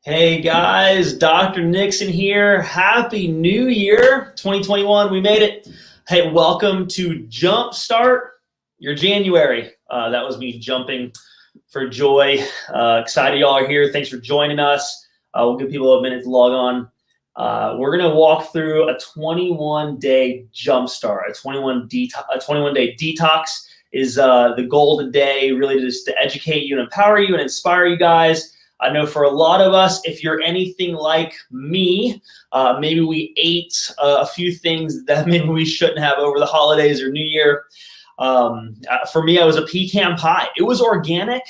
Hey guys, Dr. Nixon here. Happy New Year, 2021. We made it. Hey, welcome to Jumpstart your January. That was me jumping for joy. Excited y'all are here. Thanks for joining us. We'll give people a minute to log on. We're gonna walk through a 21-day Jumpstart. A 21-day detox is the goal today. Really, just to educate you and empower you and inspire you guys. I know for a lot of us, if you're anything like me, maybe we ate a few things that maybe we shouldn't have over the holidays or New Year. For me, I was a pecan pie. It was organic,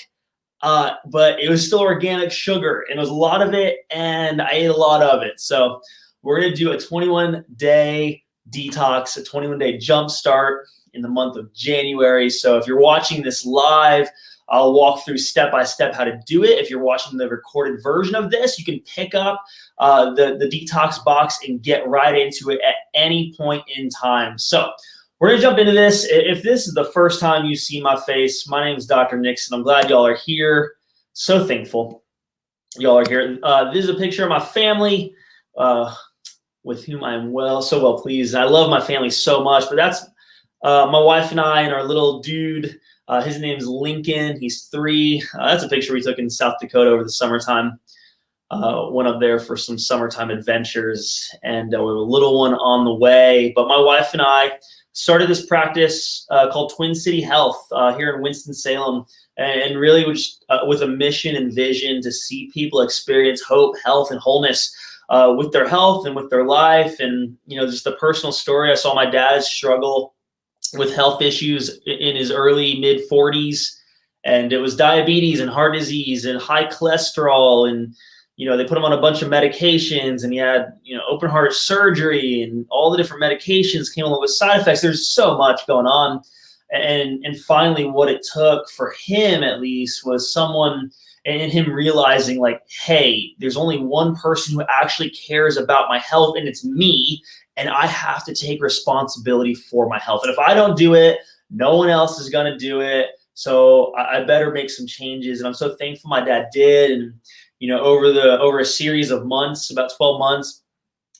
but it was still organic sugar, and it was a lot of it, and I ate a lot of it. So we're gonna do a 21-day detox, a 21-day jump start in the month of January. So if you're watching this live, I'll walk through step-by-step how to do it. If you're watching the recorded version of this, you can pick up the detox box and get right into it at any point in time. So we're gonna jump into this. If this is the first time you see my face, my name is Dr. Nixon. I'm glad y'all are here. So thankful y'all are here. This is a picture of my family with whom I am so well pleased. I love my family so much, but that's my wife and I and our little dude. His name's Lincoln. He's 3. That's a picture we took in South Dakota over the summertime. Went up there for some summertime adventures, and we have a little one on the way. But my wife and I started this practice called Twin City Health here in Winston-Salem, and really with a mission and vision to see people experience hope, health, and wholeness with their health and with their life. And just the personal story. I saw my dad struggle with health issues in his early mid 40s, and it was diabetes and heart disease and high cholesterol, and they put him on a bunch of medications, and he had open heart surgery, and all the different medications came along with side effects. There's so much going on, and finally what it took for him at least was someone and him realizing, like, hey, there's only one person who actually cares about my health, and it's me. And I have to take responsibility for my health. And if I don't do it, no one else is gonna do it. So I better make some changes. And I'm so thankful my dad did. And over a series of months, about 12 months,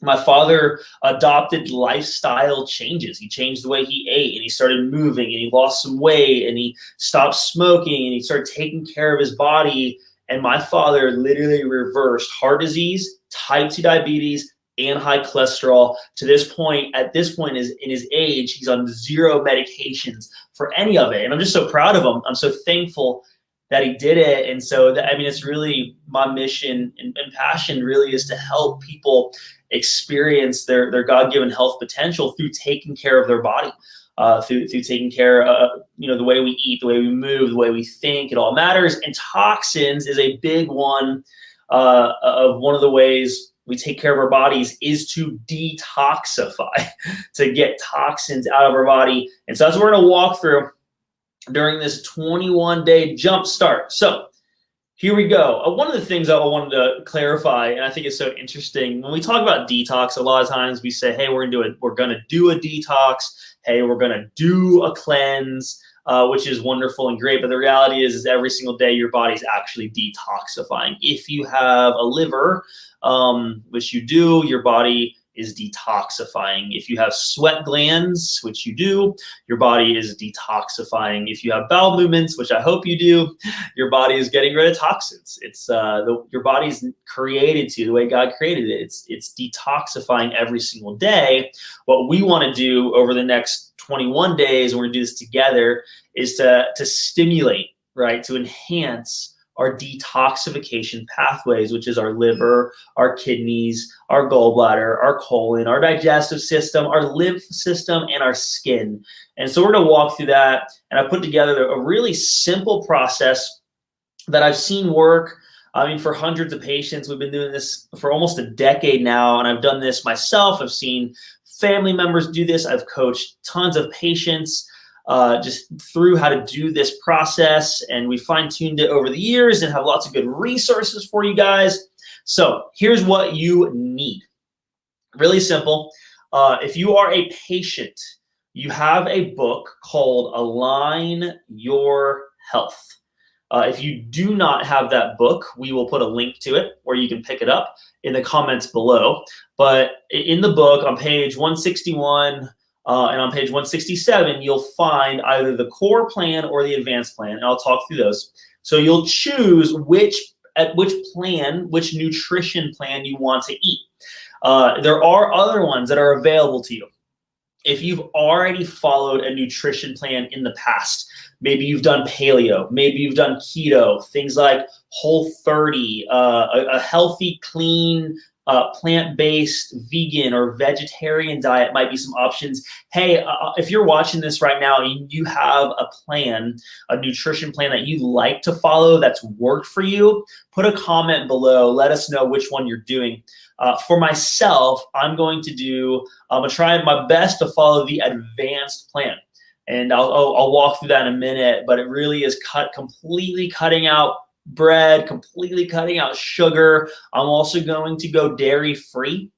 my father adopted lifestyle changes. He changed the way he ate, and he started moving, and he lost some weight, and he stopped smoking, and he started taking care of his body. And my father literally reversed heart disease, type 2 diabetes, and high cholesterol to this point. At this point in his age, he's on 0 medications for any of it. And I'm just so proud of him. I'm so thankful that he did it. And so it's really my mission and passion really is to help people experience their God-given health potential through taking care of their body, through taking care of the way we eat, the way we move, the way we think. It all matters. And toxins is a big one of one of the ways we take care of our bodies is to detoxify, to get toxins out of our body. And so that's what we're gonna walk through during this 21-day jump start. So here we go. One of the things I wanted to clarify, and I think it's so interesting, when we talk about detox, a lot of times we say, hey, we're gonna do a detox. Hey, we're gonna do a cleanse, which is wonderful and great. But the reality is every single day your body's actually detoxifying. If you have a liver, which you do, your body is detoxifying. If you have sweat glands, which you do, your body is detoxifying. If you have bowel movements, which I hope you do, your body is getting rid of toxins. It's your body's created to the way God created it. It's detoxifying every single day. What we want to do over the next 21 days, we're going to do this together, is to stimulate, right, to enhance our detoxification pathways, which is our liver, our kidneys, our gallbladder, our colon, our digestive system, our lymph system, and our skin. And so we're gonna walk through that, and I put together a really simple process that I've seen work. For hundreds of patients. We've been doing this for almost a decade now, and I've done this myself. I've seen family members do this. I've coached tons of patients just through how to do this process, and we fine-tuned it over the years and have lots of good resources for you guys. So here's what you need. Really simple. If you are a patient, you have a book called Align Your Health. If you do not have that book, we will put a link to it where you can pick it up in the comments below. But in the book on page 161 and on page 167, you'll find either the core plan or the advanced plan, and I'll talk through those. So you'll choose which nutrition plan you want to eat. There are other ones that are available to you. If you've already followed a nutrition plan in the past, maybe you've done paleo, maybe you've done keto, things like Whole30, a healthy, clean, plant-based, vegan or vegetarian diet might be some options. Hey, if you're watching this right now and you have a plan, a nutrition plan that you like to follow that's worked for you, put a comment below. Let us know which one you're doing. For myself, I'm going to try my best to follow the advanced plan. And I'll walk through that in a minute, but it really is completely cutting out bread, completely cutting out sugar. I'm also going to go dairy-free.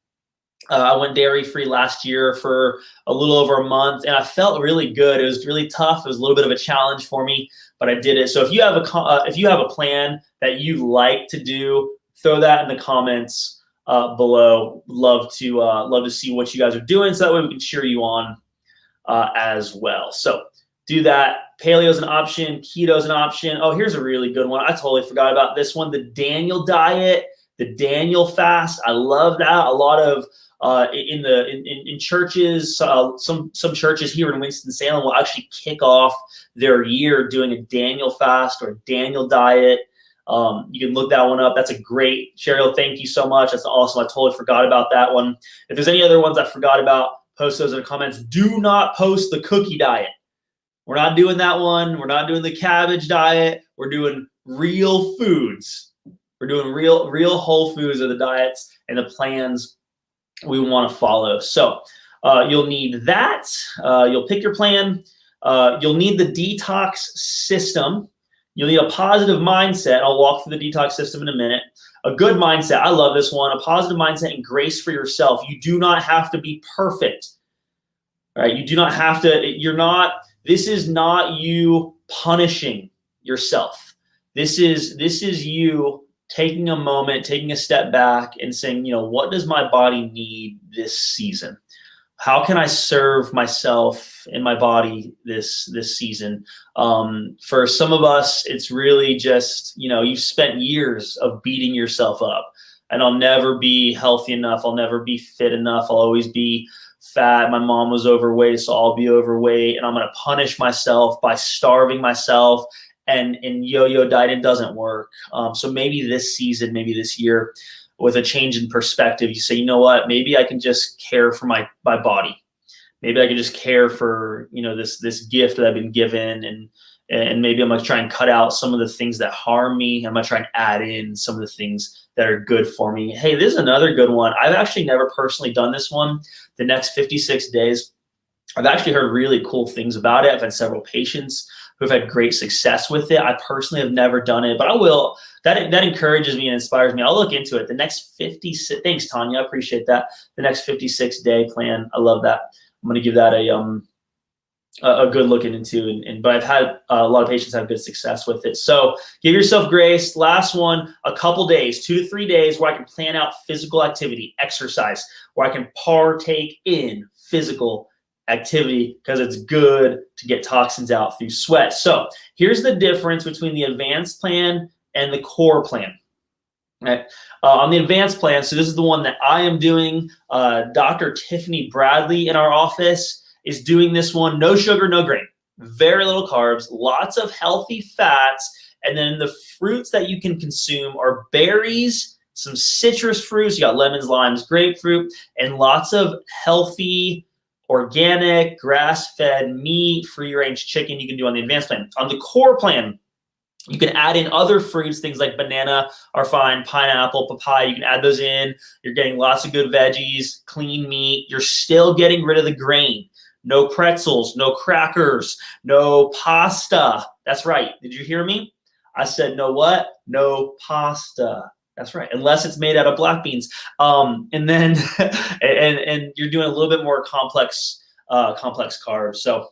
I went dairy-free last year for a little over a month, and I felt really good. It was really tough. It was a little bit of a challenge for me, but I did it. So if you have a plan that you like to do, throw that in the comments below. Love to see what you guys are doing, so that way we can cheer you on as well. So do that. Paleo is an option. Keto is an option. Oh, here's a really good one. I totally forgot about this one. The Daniel diet, the Daniel fast. I love that. A lot of in churches, some churches here in Winston-Salem will actually kick off their year doing a Daniel fast or a Daniel diet. You can look that one up. That's a great, Cheryl, thank you so much. That's awesome. I totally forgot about that one. If there's any other ones I forgot about, post those in the comments. Do not post the cookie diet. We're not doing that one. We're not doing the cabbage diet. We're doing real foods. We're doing real whole foods are the diets and the plans we want to follow. So you'll need that. You'll pick your plan. You'll need the detox system. You'll need a positive mindset. I'll walk through the detox system in a minute. A good mindset. I love this one. A positive mindset and grace for yourself. You do not have to be perfect. Right? You do not have to. This is not you punishing yourself. This is you taking a moment, taking a step back and saying, what does my body need this season? How can I serve myself and my body this season? For some of us, it's really just, you've spent years of beating yourself up. And I'll never be healthy enough. I'll never be fit enough. I'll always be fat. My mom was overweight, so I'll be overweight. And I'm going to punish myself by starving myself. And yo-yo dieting doesn't work. So maybe this season, maybe this year, with a change in perspective, you say, you know what, maybe I can just care for my body. Maybe I can just care for, this gift that I've been given, and maybe I'm gonna try and cut out some of the things that harm me. I'm gonna try and add in some of the things that are good for me. Hey, this is another good one. I've actually never personally done this one. The next 56 days. I've actually heard really cool things about it. I've had several patients who've had great success with it. I personally have never done it, but I will. That encourages me and inspires me. I'll look into it. The next 56, thanks Tanya, I appreciate that. The next 56-day plan, I love that. I'm gonna give that a good look into, but I've had a lot of patients have good success with it. So give yourself grace. Last one, a couple days, 2 to 3 days where I can plan out physical activity, exercise, where I can partake in physical activity because it's good to get toxins out through sweat. So here's the difference between the advanced plan and the core plan. Right. On the advanced plan, so this is the one that I am doing. Dr. Tiffany Bradley in our office is doing this one. No sugar, no grain, very little carbs, lots of healthy fats, and then the fruits that you can consume are berries, some citrus fruits. You got lemons, limes, grapefruit, and lots of healthy, organic, grass-fed meat, free-range chicken you can do on the advanced plan. On the core plan, you can add in other fruits, things like banana are fine, pineapple, papaya, you can add those in. You're getting lots of good veggies, clean meat. You're still getting rid of the grain. No pretzels, no crackers, no pasta. That's right. Did you hear me? I said no what? No pasta. That's right, unless it's made out of black beans. And then and you're doing a little bit more complex carbs. So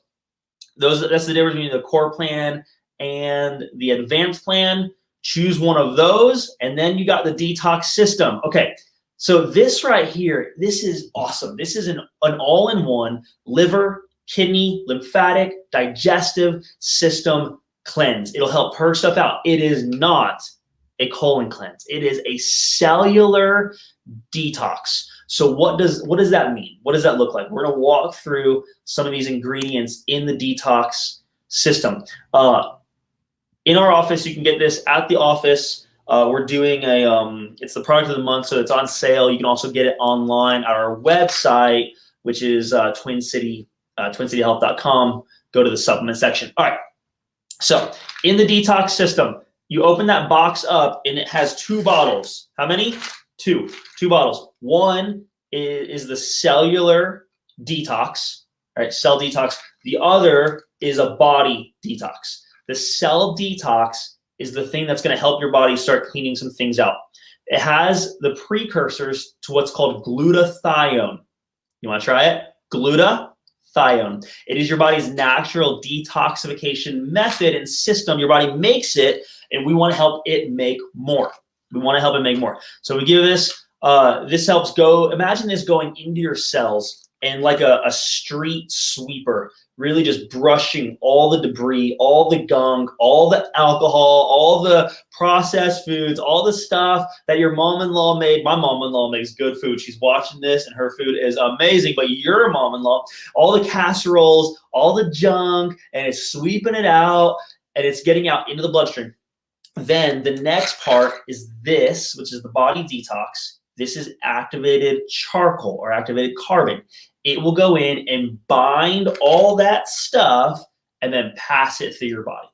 that's the difference between the core plan and the advanced plan. Choose one of those, and then you got the detox system. Okay, so this right here, this is awesome. This is an all-in-one liver, kidney, lymphatic, digestive system cleanse. It'll help purge stuff out. It is not a colon cleanse. It is a cellular detox. So what does that mean? What does that look like? We're gonna walk through some of these ingredients in the detox system. In our office, you can get this at the office. We're doing it's the product of the month, so it's on sale. You can also get it online at our website, which is twincityhealth.com. Go to the supplement section. All right, so in the detox system, you open that box up and it has 2 bottles. How many? 2 bottles. One is the cellular detox, all right, cell detox. The other is a body detox. The cell detox is the thing that's going to help your body start cleaning some things out. It has the precursors to what's called glutathione. You want to try it? Glutathione. It is your body's natural detoxification method and system. Your body makes it, and we want to help it make more. We want to help it make more. So we give this, this helps go, imagine this going into your cells and like a street sweeper, really just brushing all the debris, all the gunk, all the alcohol, all the processed foods, all the stuff that your mom-in-law made. My mom-in-law makes good food. She's watching this and her food is amazing, but your mom-in-law, all the casseroles, all the junk, and it's sweeping it out and it's getting out into the bloodstream. Then the next part is this, which is the body detox. This is activated charcoal or activated carbon. It will go in and bind all that stuff and then pass it through your body.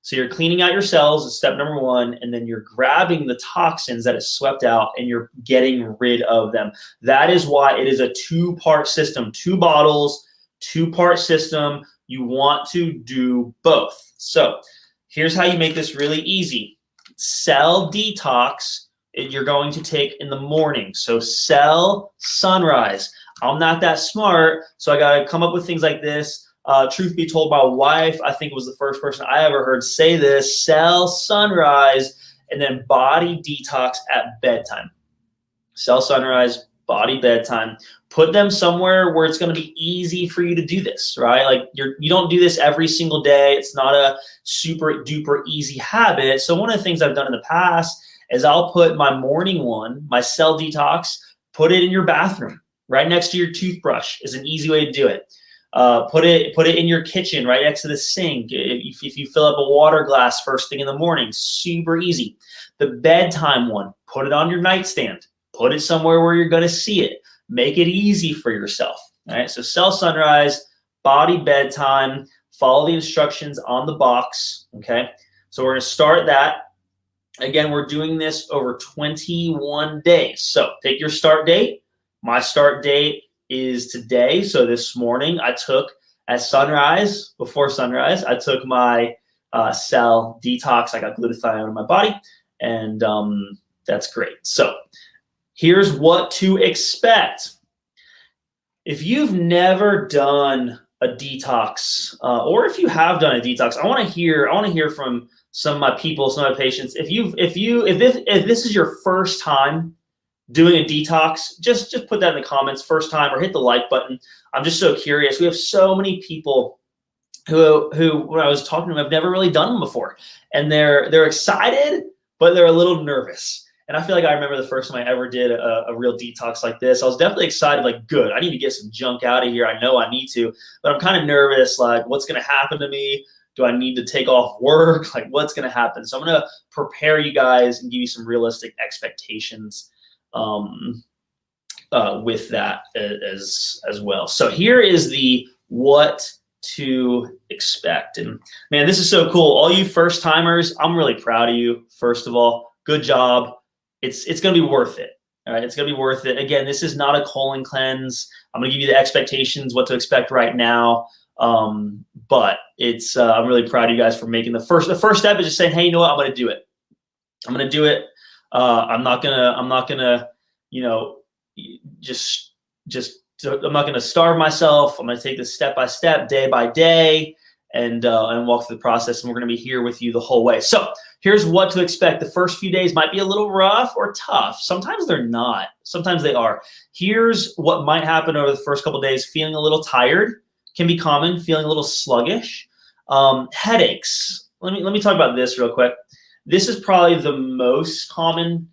So you're cleaning out your cells, is step number 1, and then you're grabbing the toxins that is swept out and you're getting rid of them. That is why it is a 2-part system, 2 bottles, 2-part system. You want to do both. So here's how you make this really easy. Cell detox, you're going to take in the morning. So cell sunrise. I'm not that smart, so I got to come up with things like this. Truth be told, my wife, I think, was the first person I ever heard say this. Cell sunrise, and then body detox at bedtime. Cell sunrise, body bedtime. Put them somewhere where it's going to be easy for you to do this, right? Like you don't do this every single day. It's not a super duper easy habit. So one of the things I've done in the past is I'll put my morning one, my cell detox, put it in your bathroom. Right next to your toothbrush is an easy way to do it. Put it in your kitchen, right next to the sink. If you fill up a water glass first thing in the morning, super easy. The bedtime one, put it on your nightstand. Put it somewhere where you're going to see it. Make it easy for yourself. All right. So cell sunrise, body bedtime. Follow the instructions on the box. Okay. So we're going to start that. Again, we're doing this over 21 days. So take your start date. My start date is today. So this morning I took at sunrise, before sunrise, I took my cell detox. I got glutathione in my body, and that's great. So here's what to expect. If you've never done a detox, or if you have done a detox, I want to hear from some of my people, some of my patients. If this is your first time doing a detox, just put that in the comments, first time, or hit the like button. I'm just so curious. We have so many people who when I was talking to them, have never really done them before, and they're excited, but they're a little nervous. And I feel like I remember the first time I ever did a real detox like this. I was definitely excited, like, good, I need to get some junk out of here. I know I need to, but I'm kind of nervous, like, what's going to happen to me? Do I need to take off work? Like, what's going to happen? So I'm going to prepare you guys and give you some realistic expectations with that as well. So here is the what to expect. And man, this is so cool. All you first timers, I'm really proud of you. First of all, good job. It's going to be worth it. All right. It's going to be worth it. Again, this is not a colon cleanse. I'm going to give you the expectations, what to expect right now. But it's, I'm really proud of you guys for making the first step is just saying, hey, you know what? I'm going to do it. I'm going to do it. I'm not gonna, you know, I'm not gonna starve myself. I'm gonna take this step by step, day by day, and walk through the process. And we're going to be here with you the whole way. So here's what to expect. The first few days might be a little rough or tough. Sometimes they're not. Sometimes they are. Here's what might happen over the first couple of days. Feeling a little tired can be common. Feeling a little sluggish. Headaches. Let me talk about this real quick. This is probably the most common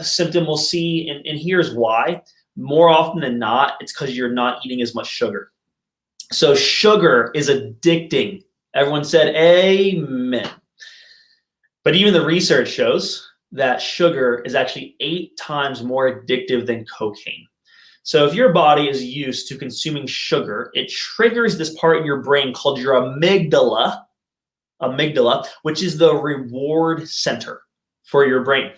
symptom we'll see, and here's why. More often than not, it's because you're not eating as much sugar. So sugar is addicting. Everyone said amen. But even the research shows that sugar is actually 8 times more addictive than cocaine. So if your body is used to consuming sugar, it triggers this part in your brain called your amygdala, which is the reward center for your brain.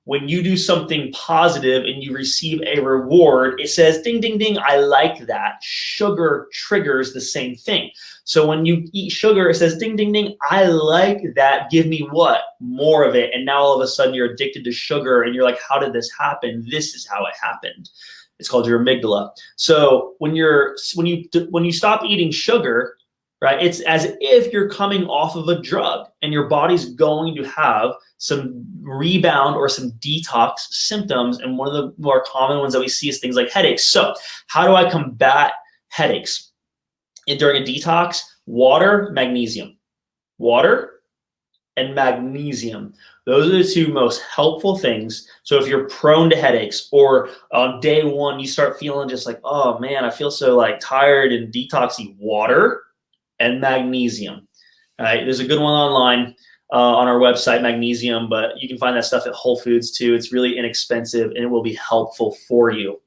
When you do something positive and you receive a reward, it says, ding, ding, ding, I like that. Sugar triggers the same thing. So when you eat sugar, it says, ding, ding, ding, I like that. Give me what? More of it. And now all of a sudden you're addicted to sugar and you're like, how did this happen? This is how it happened. It's called your amygdala. So when you stop eating sugar, right, it's as if you're coming off of a drug and your body's going to have some rebound or some detox symptoms. And one of the more common ones that we see is things like headaches. So how do I combat headaches? During a detox, water, magnesium. Water and magnesium. Those are the 2 most helpful things. So if you're prone to headaches, or on day 1, you start feeling just like, oh man, I feel so like tired and detoxy, water and magnesium. All right, there's a good one online on our website, magnesium, but you can find that stuff at Whole Foods too. It's really inexpensive and it will be helpful for you.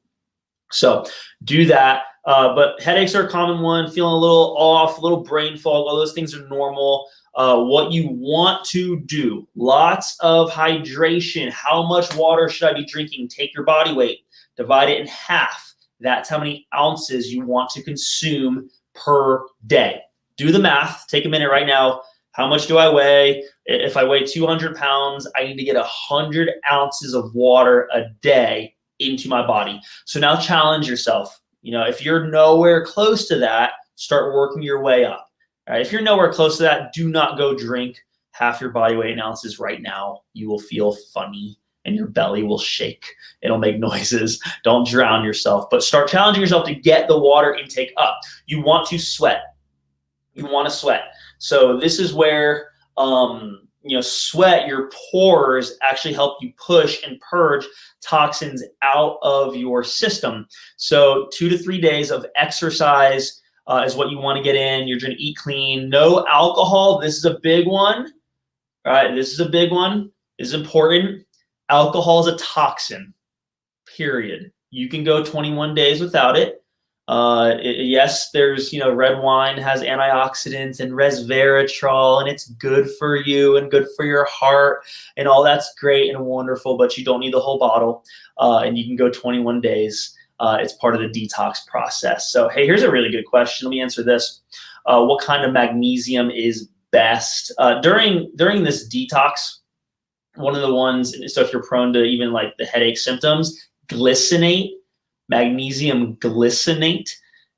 So do that. But headaches are a common one, feeling a little off, a little brain fog, all those things are normal. What you want to do, lots of hydration. How much water should I be drinking? Take your body weight, divide it in half. That's how many ounces you want to consume per day. Do the math. Take a minute right now. How much do I weigh? If I weigh 200 pounds, I need to get 100 ounces of water a day into my body. So now challenge yourself. If you're nowhere close to that, start working your way up. All right, if you're nowhere close to that, do not go drink half your body weight in ounces right now. You will feel funny and your belly will shake. It'll make noises. Don't drown yourself, but start challenging yourself to get the water intake up. You want to sweat. You want to sweat. So this is where, sweat, your pores actually help you push and purge toxins out of your system. So 2 to 3 days of exercise is what you want to get in. You're going to eat clean. No alcohol. This is a big one. All right, this is a big one. This is important. Alcohol is a toxin, period. You can go 21 days without it. Yes, there's, red wine has antioxidants and resveratrol, and it's good for you and good for your heart, and all that's great and wonderful, but you don't need the whole bottle, and you can go 21 days. It's part of the detox process. So, hey, here's a really good question. Let me answer this. What kind of magnesium is best? During this detox, one of the ones, so if you're prone to even like the headache symptoms, glycinate, magnesium glycinate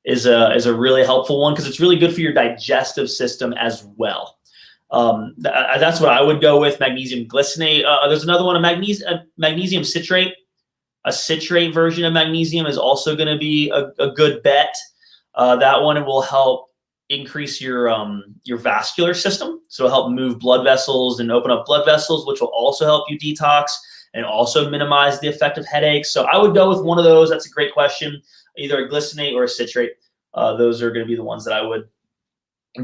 is a really helpful one because it's really good for your digestive system as well. That's what I would go with, magnesium glycinate. There's another one, magnesium citrate. A citrate version of magnesium is also going to be a good bet. That one will help increase your vascular system. So it'll help move blood vessels and open up blood vessels, which will also help you detox and also minimize the effect of headaches. So I would go with one of those. That's a great question. Either a glycinate or a citrate. Those are going to be the ones that I would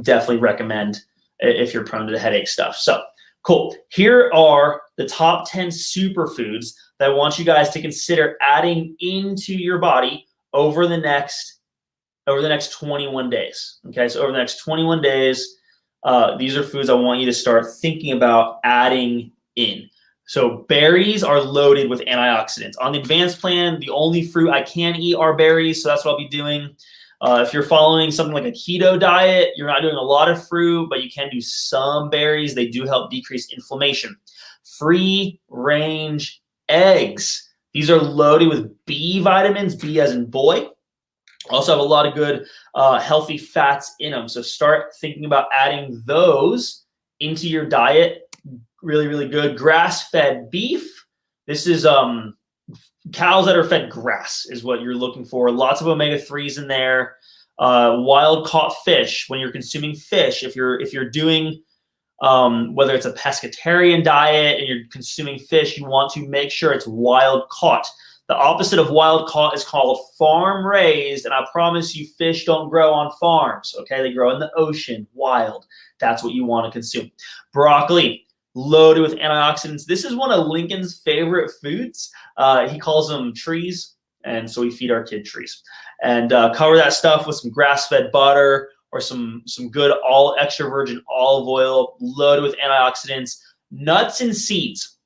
definitely recommend if you're prone to the headache stuff. So cool. Here are the top 10 superfoods that I want you guys to consider adding into your body over the next 21 days. Okay, so over the next 21 days, these are foods I want you to start thinking about adding in. So berries are loaded with antioxidants. On the advanced plan, the only fruit I can eat are berries, so that's what I'll be doing. If you're following something like a keto diet, you're not doing a lot of fruit, but you can do some berries. They do help decrease inflammation. Free-range eggs. These are loaded with B vitamins, B as in boy, Also have a lot of good healthy fats in them. So start thinking about adding those into your diet. Really, really good. Grass-fed beef. This is cows that are fed grass is what you're looking for. Lots of omega-3s in there. Wild caught fish. When you're consuming fish, if you're doing whether it's a pescatarian diet and you're consuming fish, you want to make sure it's wild caught. The opposite of wild caught is called farm raised, and I promise you fish don't grow on farms, okay? They grow in the ocean, wild. That's what you want to consume. Broccoli, loaded with antioxidants. This is one of Lincoln's favorite foods. He calls them trees, and so we feed our kid trees. And cover that stuff with some grass-fed butter or some good all extra virgin olive oil, loaded with antioxidants, nuts and seeds.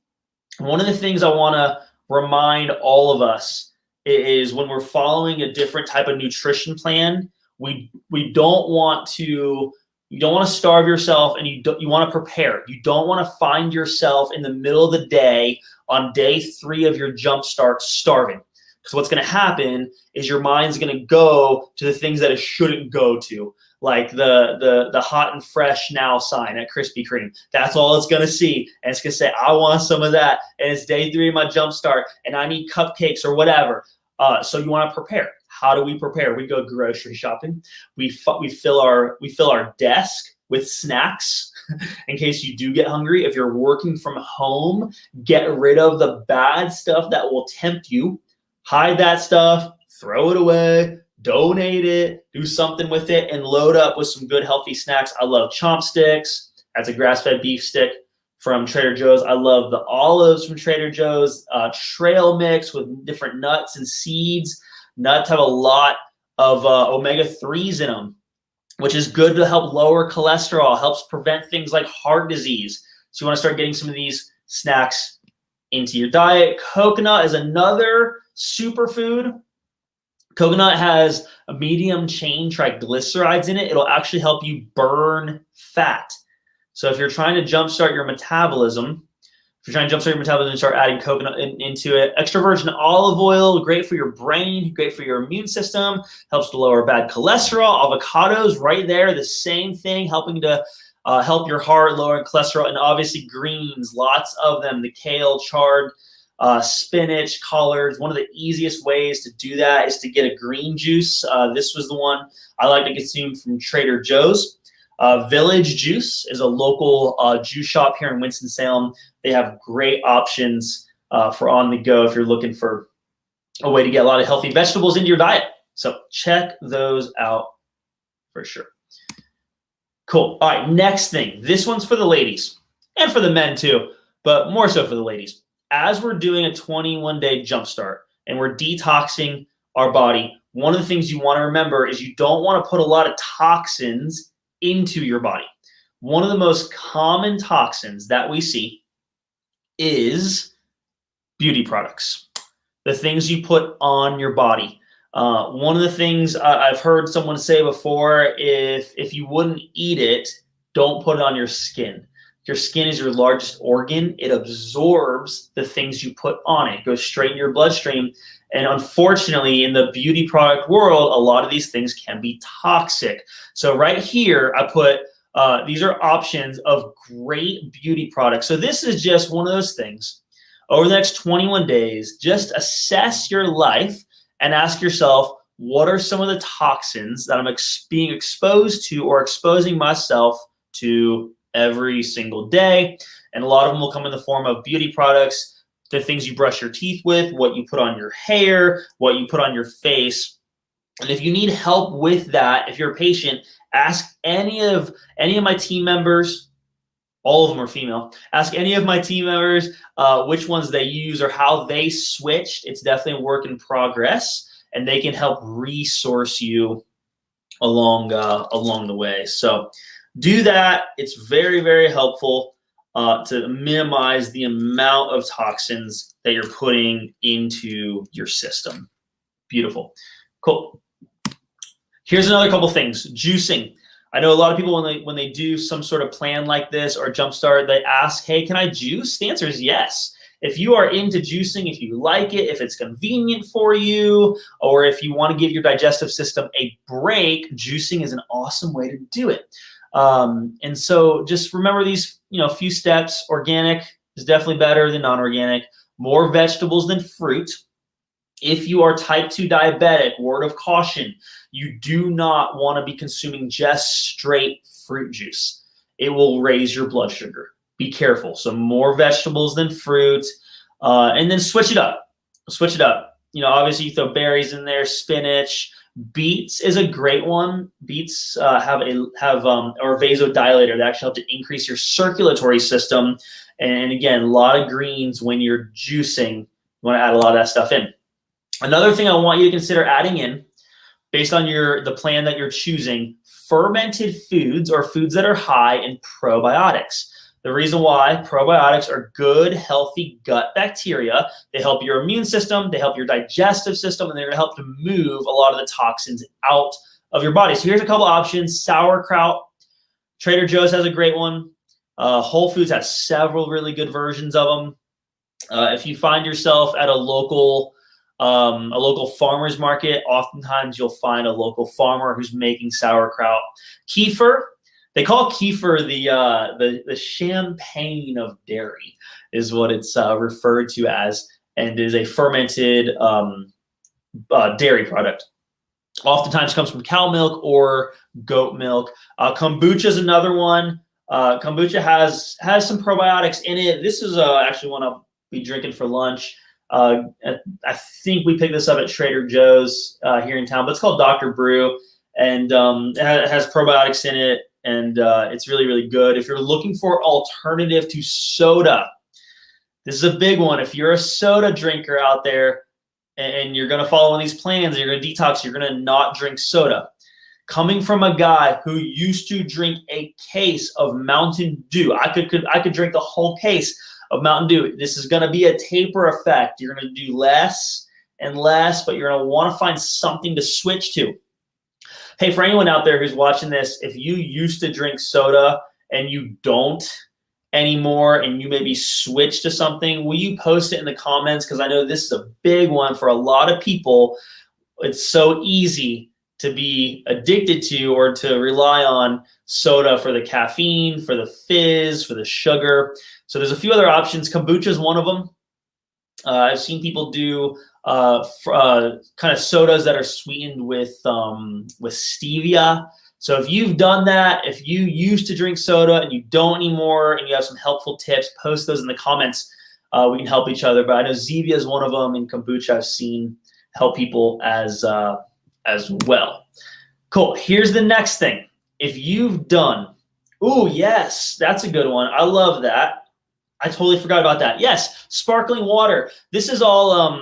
One of the things I want to remind all of us is when we're following a different type of nutrition plan, we don't want to starve yourself, and you want to prepare. You don't want to find yourself in the middle of the day on day 3 of your Jumpstart starving. Because what's going to happen is your mind's going to go to the things that it shouldn't go to, like the hot and fresh now sign at Krispy Kreme. That's all it's going to see. And it's going to say, I want some of that. And it's day 3 of my Jumpstart, and I need cupcakes or whatever. So you want to prepare. How do we prepare? We go grocery shopping. We fill our desk with snacks in case you do get hungry. If you're working from home, get rid of the bad stuff that will tempt you. Hide that stuff, throw it away, donate it, do something with it, and load up with some good healthy snacks. I love Chopsticks. That's a grass-fed beef stick from Trader Joe's. I love the olives from Trader Joe's. Trail mix with different nuts and seeds. Nuts have a lot of omega-3s in them, which is good to help lower cholesterol, helps prevent things like heart disease. So you want to start getting some of these snacks into your diet. Coconut is another superfood. Coconut has a medium chain triglycerides in it. It'll actually help you burn fat. So if you're trying to jumpstart your metabolism, and start adding coconut into it. Extra virgin olive oil, great for your brain, great for your immune system, helps to lower bad cholesterol. Avocados, right there, the same thing, helping to help your heart, lowering cholesterol. And obviously greens, lots of them, the kale, chard, spinach, collards. One of the easiest ways to do that is to get a green juice. This was the one I like to consume from Trader Joe's. Village Juice is a local juice shop here in Winston-Salem. They have great options for on the go if you're looking for a way to get a lot of healthy vegetables into your diet. So check those out for sure. Cool. All right, next thing. This one's for the ladies and for the men too, but more so for the ladies. As we're doing a 21-day jumpstart and we're detoxing our body, one of the things you want to remember is you don't want to put a lot of toxins into your body. One of the most common toxins that we see is beauty products, the things you put on your body. One of the things I've heard someone say before, if you wouldn't eat it, don't put it on your skin. Your skin is your largest organ. It absorbs the things you put on it. It goes straight in your bloodstream. And unfortunately, in the beauty product world, a lot of these things can be toxic. So right here, I put, these are options of great beauty products. So this is just one of those things. Over the next 21 days, just assess your life and ask yourself, what are some of the toxins that I'm being exposed to or exposing myself to every single day? And a lot of them will come in the form of beauty products, the things you brush your teeth with, what you put on your hair, what you put on your face. And if you need help with that, if you're a patient, ask any of my team members. All of them are female. Ask any of my team members which ones they use or how they switched. It's definitely a work in progress, and they can help resource you along the way. So do that. It's very, very helpful to minimize the amount of toxins that you're putting into your system. Beautiful. Cool. Here's another couple things. Juicing. I know a lot of people when they do some sort of plan like this or jumpstart, they ask, hey, can I juice? The answer is yes. if you are into juicing, if you like it, if it's convenient for you, or if you want to give your digestive system a break, juicing is an awesome way to do it. And so just remember these, few steps. Organic is definitely better than non-organic. More vegetables than fruit. If you are type 2 diabetic, word of caution, you do not want to be consuming just straight fruit juice. It will raise your blood sugar. Be careful. So more vegetables than fruit, and then switch it up. Switch it up. Obviously you throw berries in there, spinach. Beets is a great one. Beets have or vasodilator that actually help to increase your circulatory system. And again, a lot of greens when you're juicing. You want to add a lot of that stuff in. Another thing I want you to consider adding in, based on the plan that you're choosing, fermented foods or foods that are high in probiotics. The reason why probiotics are good, healthy gut bacteria. They help your immune system, they help your digestive system, and they're gonna help to move a lot of the toxins out of your body. So here's a couple options. Sauerkraut. Trader Joe's has a great one. Whole Foods has several really good versions of them. If you find yourself at a local farmer's market, oftentimes you'll find a local farmer who's making sauerkraut. Kefir, they call kefir the champagne of dairy is what it's referred to as, and is a fermented dairy product. Oftentimes comes from cow milk or goat milk. Kombucha is another one. Kombucha has some probiotics in it. This is actually one I'll be drinking for lunch. I think we picked this up at Trader Joe's here in town, but it's called Dr. Brew, and it has probiotics in it, and it's really, really good. If you're looking for alternative to soda, this is a big one. If you're a soda drinker out there and you're going to follow one of these plans, you're going to detox, you're going to not drink soda. Coming from a guy who used to drink a case of Mountain Dew, I could drink the whole case of Mountain Dew. This is going to be a taper effect. You're going to do less and less, but you're going to want to find something to switch to. Hey, for anyone out there who's watching this, if you used to drink soda and you don't anymore and you maybe switch to something, will you post it in the comments? Because I know this is a big one for a lot of people. It's so easy to be addicted to or to rely on soda for the caffeine, for the fizz, for the sugar. So there's a few other options. Kombucha is one of them. I've seen people do kind of sodas that are sweetened with stevia. So if you've done that, if you used to drink soda and you don't anymore, and you have some helpful tips, post those in the comments. We can help each other. But I know Zevia is one of them, and kombucha I've seen help people as well. Cool. Here's the next thing. If you've done, ooh, yes, that's a good one. I love that. I totally forgot about that. Yes, sparkling water. This is all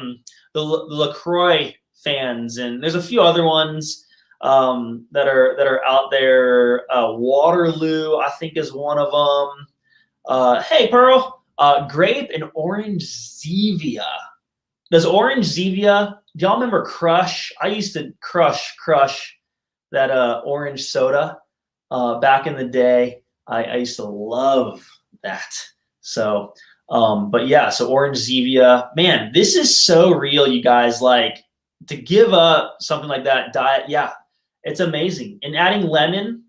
the LaCroix fans, and there's a few other ones that are out there. Waterloo, I think, is one of them. Hey, Pearl, grape and orange Zevia. Does orange Zevia? Do y'all remember Crush? I used to crush that orange soda back in the day. I used to love that. So, but yeah, so orange Zevia, man, this is so real, you guys. Like, to give up something like that diet, yeah, it's amazing. And adding lemon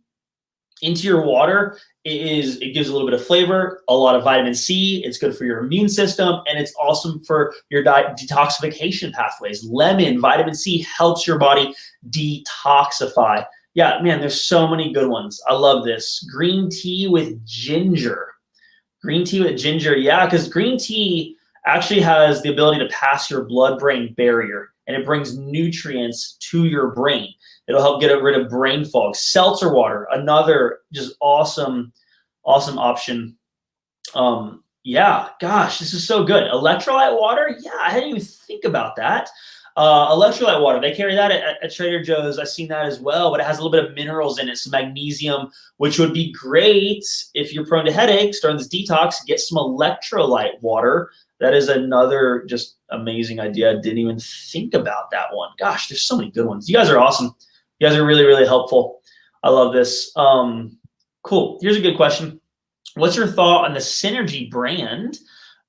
into your water it gives a little bit of flavor, a lot of vitamin C. It's good for your immune system, and it's awesome for your detoxification pathways. Lemon, vitamin C helps your body detoxify. Yeah, man, there's so many good ones. I love this. Green tea with ginger. Green tea with ginger, yeah, because green tea actually has the ability to pass your blood-brain barrier, and it brings nutrients to your brain. It'll help get rid of brain fog. Seltzer water, another just awesome option. Yeah, gosh, this is so good. Electrolyte water, yeah, I didn't even think about that. Electrolyte water, they carry that at Trader Joe's. I've seen that as well, but it has a little bit of minerals in it, some magnesium, which would be great if you're prone to headaches during this detox. Get some electrolyte water. That is another just amazing idea. I didn't even think about that one. Gosh, there's so many good ones. You guys are awesome. You guys are really, really helpful. I love this. Cool. Here's a good question. What's your thought on the Synergy brand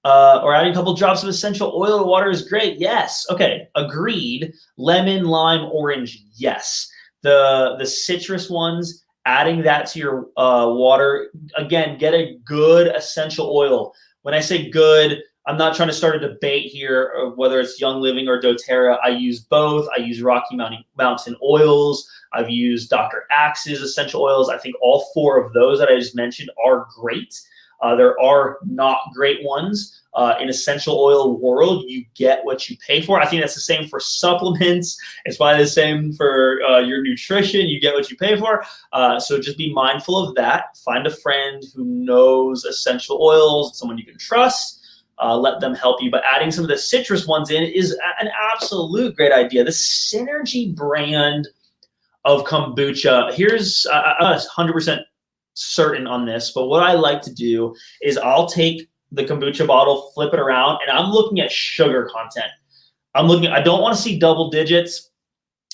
Or adding a couple drops of essential oil to water is great. Yes. Okay. Agreed. Lemon, lime, orange. Yes. The citrus ones, adding that to your water. Again, get a good essential oil. When I say good, I'm not trying to start a debate here of whether it's Young Living or doTERRA. I use both. I use Rocky Mountain oils. I've used Dr. Axe's essential oils. I think all 4 of those that I just mentioned are great. There are not great ones. In essential oil world, you get what you pay for. I think that's the same for supplements. It's probably the same for your nutrition. You get what you pay for. So just be mindful of that. Find a friend who knows essential oils, someone you can trust. Let them help you. But adding some of the citrus ones in is an absolute great idea. The Synergy brand of kombucha, here's 100% certain on this, but what I like to do is I'll take the kombucha bottle, flip it around, and I'm looking at sugar content. I don't want to see double digits.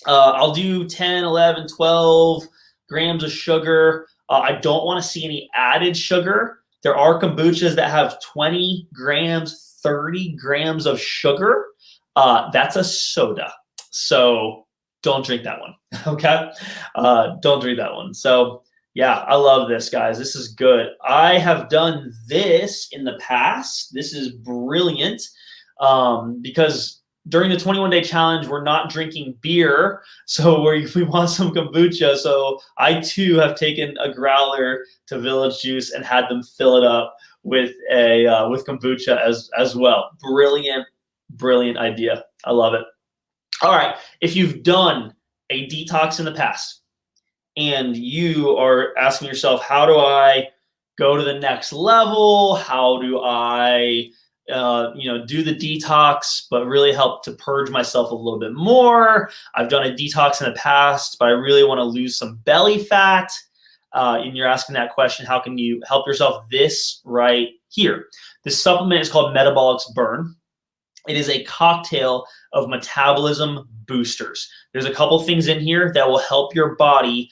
I'll do 10, 11, 12 grams of sugar. I don't want to see any added sugar. There are kombuchas that have 20 grams, 30 grams of sugar. That's a soda. So don't drink that one, okay? Don't drink that one. So yeah, I love this, guys. This is good. I have done this in the past. This is brilliant because during the 21-day challenge, we're not drinking beer. So we want some kombucha. So I, too, have taken a growler to Village Juice and had them fill it up with with kombucha as well. Brilliant, brilliant idea. I love it. All right. If you've done a detox in the past, and you are asking yourself, how do I go to the next level? How do I, do the detox, but really help to purge myself a little bit more? I've done a detox in the past, but I really want to lose some belly fat. And you're asking that question, how can you help yourself? This right here. This supplement is called Metabolics Burn. It is a cocktail of metabolism boosters. There's a couple things in here that will help your body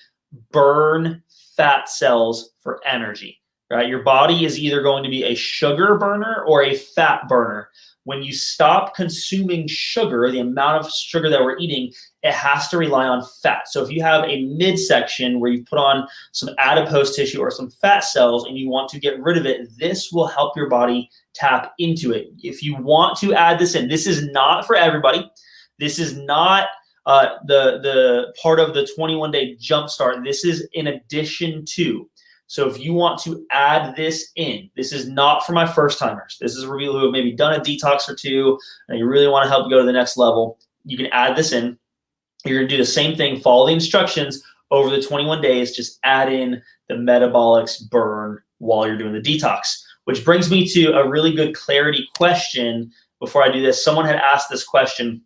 burn fat cells for energy, right? Your body is either going to be a sugar burner or a fat burner. When you stop consuming sugar, the amount of sugar that we're eating, it has to rely on fat. So if you have a midsection where you put on some adipose tissue or some fat cells and you want to get rid of it, this will help your body tap into it. If you want to add this in, this is not for everybody. This is not the part of the 21-day Jumpstart. This is in addition to. So if you want to add this in, this is not for my first timers. This is for people who have maybe done a detox or two and you really want to help go to the next level. You can add this in. You're going to do the same thing, follow the instructions over the 21 days, just add in the Metabolics Burn while you're doing the detox. Which brings me to a really good clarity question before I do this. Someone had asked this question.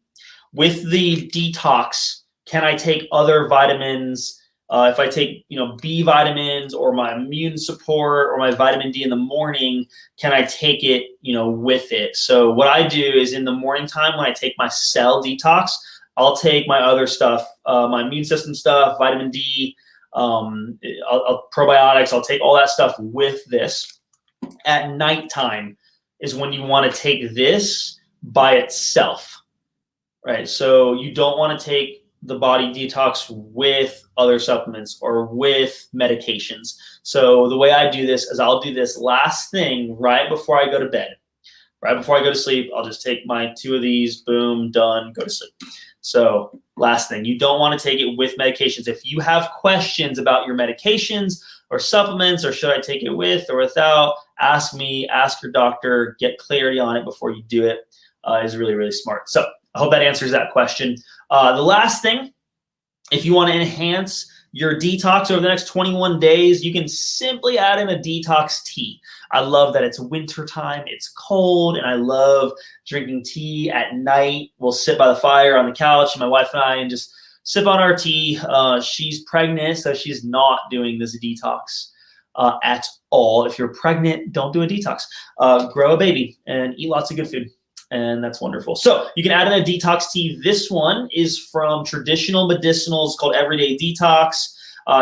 With the detox, can I take other vitamins? If I take, B vitamins or my immune support or my vitamin D in the morning, can I take it, with it? So what I do is in the morning time when I take my cell detox, I'll take my other stuff, my immune system stuff, vitamin D, probiotics. I'll take all that stuff with this. At nighttime is when you want to take this by itself. Right, so you don't want to take the body detox with other supplements or with medications. So the way I do this is I'll do this last thing right before I go to bed. Right before I go to sleep, I'll just take my 2 of these, boom, done, go to sleep. So last thing, you don't want to take it with medications. If you have questions about your medications or supplements or should I take it with or without, ask me, ask your doctor, get clarity on it before you do it. Is really, really smart. So I hope that answers that question. The last thing, if you want to enhance your detox over the next 21 days, you can simply add in a detox tea. I love that it's wintertime, it's cold, and I love drinking tea at night. We'll sit by the fire on the couch, my wife and I, and just sip on our tea. She's pregnant, so she's not doing this detox at all. If you're pregnant, don't do a detox. Grow a baby and eat lots of good food. And that's wonderful. So you can add in a detox tea. This one is from Traditional Medicinals called Everyday Detox.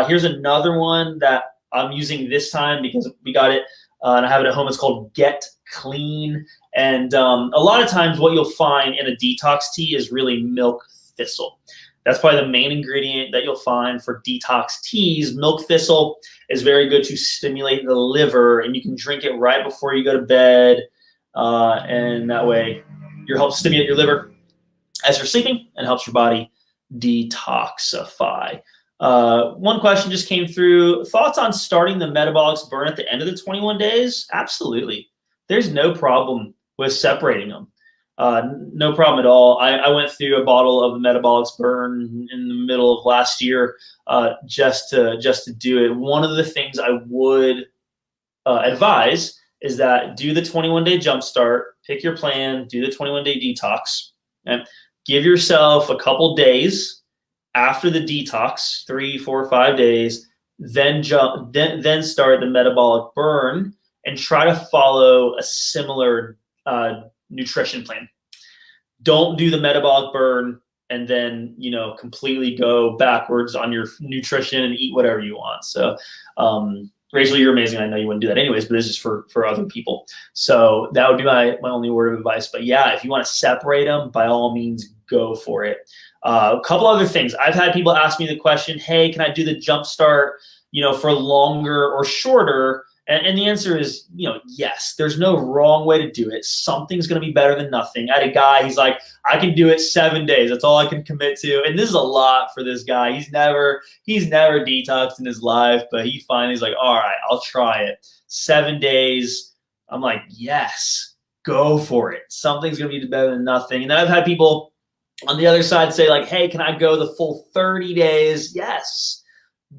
Here's another one that I'm using this time because we got it and I have it at home. It's called Get clean. And a lot of times what you'll find in a detox tea is really milk thistle. That's probably the main ingredient that you'll find for detox teas. Milk thistle is very good to stimulate the liver, and you can drink it right before you go to bed. And that way you're helping stimulate your liver as you're sleeping and helps your body detoxify. One question just came through. Thoughts on starting the Metabolics Burn at the end of the 21 days? Absolutely. There's no problem with separating them. No problem at all. I went through a bottle of the Metabolics Burn in the middle of last year just to do it. One of the things I would advise is that do the 21-day Jumpstart, pick your plan, do the 21-day detox, and give yourself a couple days after the detox, 3, 4, 5 days, then start the Metabolic Burn and try to follow a similar nutrition plan. Don't do the Metabolic Burn and then, completely go backwards on your nutrition and eat whatever you want. So, Rachel, you're amazing. I know you wouldn't do that anyways, but this is for other people. So that would be my only word of advice. But yeah, if you want to separate them, by all means, go for it. A couple other things. I've had people ask me the question, hey, can I do the Jumpstart, for longer or shorter? And the answer is, yes. There's no wrong way to do it. Something's going to be better than nothing. I had a guy, he's like, I can do it 7 days. That's all I can commit to. And this is a lot for this guy. He's never detoxed in his life, but he finally's like, all right, I'll try it. 7 days. I'm like, yes, go for it. Something's going to be better than nothing. And then I've had people on the other side say like, hey, can I go the full 30 days? Yes,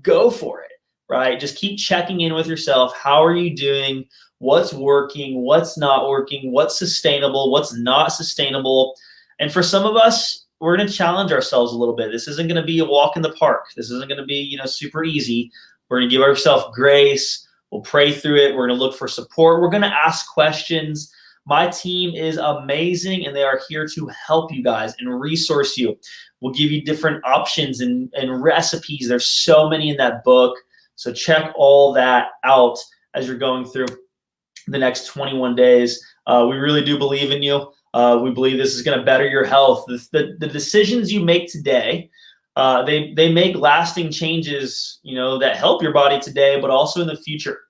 go for it. Right? Just keep checking in with yourself. How are you doing? What's working? What's not working? What's sustainable? What's not sustainable? And for some of us, we're going to challenge ourselves a little bit. This isn't going to be a walk in the park. This isn't going to be, super easy. We're going to give ourselves grace. We'll pray through it. We're going to look for support. We're going to ask questions. My team is amazing, and they are here to help you guys and resource you. We'll give you different options and recipes. There's so many in that book. So check all that out as you're going through the next 21 days. We really do believe in you. We believe this is going to better your health. The decisions you make today, they make lasting changes, that help your body today, but also in the future.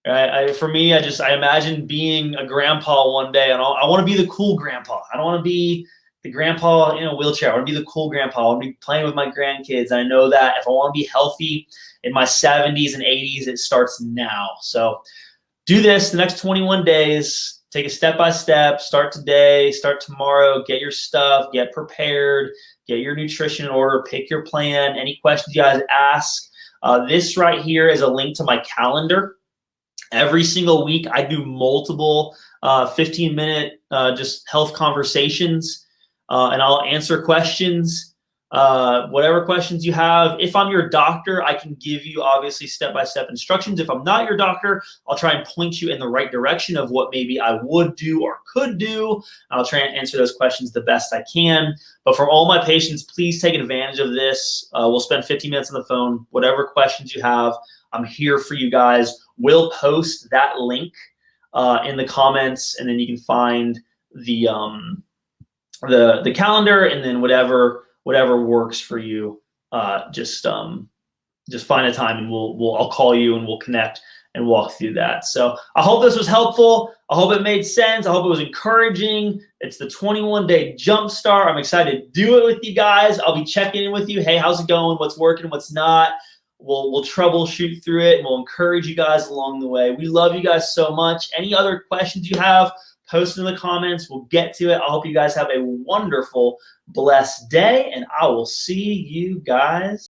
For me, I imagine being a grandpa one day, and I want to be the cool grandpa. I don't want to be the grandpa in a wheelchair. I want to be the cool grandpa. I want to be playing with my grandkids. And I know that if I want to be healthy in my 70s and 80s, it starts now. So do this the next 21 days. Take it step by step. Start today, start tomorrow. Get your stuff, get prepared, get your nutrition in order, pick your plan. Any questions you guys ask. This right here is a link to my calendar. Every single week, I do multiple 15-minute just health conversations. And I'll answer questions, whatever questions you have. If I'm your doctor, I can give you obviously step-by-step instructions. If I'm not your doctor, I'll try and point you in the right direction of what maybe I would do or could do. I'll try and answer those questions the best I can. But for all my patients, please take advantage of this. We'll spend 15 minutes on the phone. Whatever questions you have, I'm here for you guys. We'll post that link in the comments, and then you can find the calendar, and then whatever works for you, just find a time, and I'll call you and we'll connect and walk through that. So I hope this was helpful. I hope it made sense. I hope it was encouraging. It's the 21-day Jumpstart. I'm excited to do it with you guys. I'll be checking in with you. Hey, how's it going? What's working? What's not? We'll troubleshoot through it, and we'll encourage you guys along the way. We love you guys so much. Any other questions you have, post in the comments. We'll get to it. I hope you guys have a wonderful, blessed day, and I will see you guys